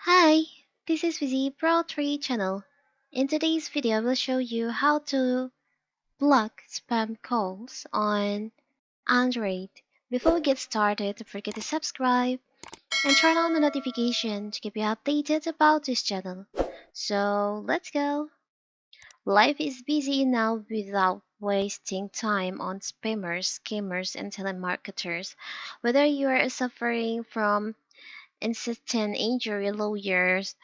Hi, this is Vizi Pro 3 channel. In today's video, I will show you how to block spam calls on Android. Before we get started, don't forget to subscribe and turn on the notification to keep you updated about this channel. So let's go. Life is busy now without wasting time on spammers, scammers, and telemarketers. Whether you are suffering from insistent injury lawyers,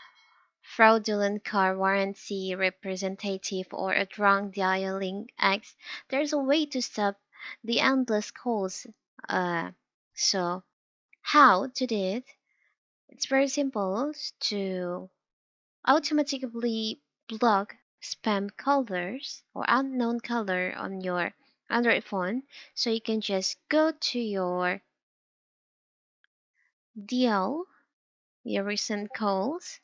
fraudulent car warranty representative, or a drunk dialing ex, there's a way to stop the endless calls. Uh, so how to do it? It's very simple to automatically block spam callers or unknown caller on your Android phone. So you can just go to your DL, your recent calls.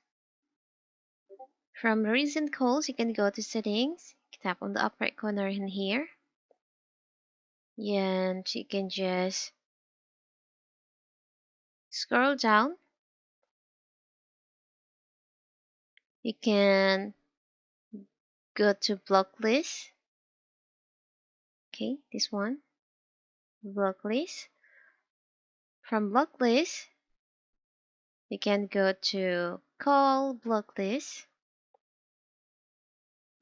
From recent calls, you can go to settings, tap on the upper right corner in here, and you can just scroll down. You can go to block list. Okay, this one, block list. From block list, you can go to call block list,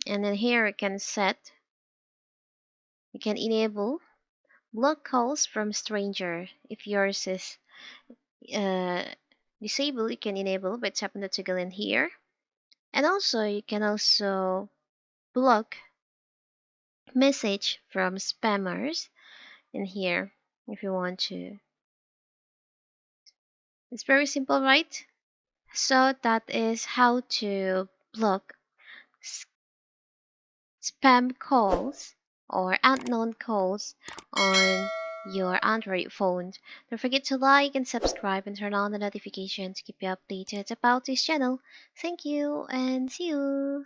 and then here you can set, you can enable block calls from stranger. If yours is uh, disabled, you can enable by tapping the toggle in here. And also, you can also block message from spammers in here if you want to. It's very simple, right? So that is how to block spam calls or unknown calls on your Android phone. Don't forget to like and subscribe and turn on the notification to keep you updated about this channel. Thank you and see you.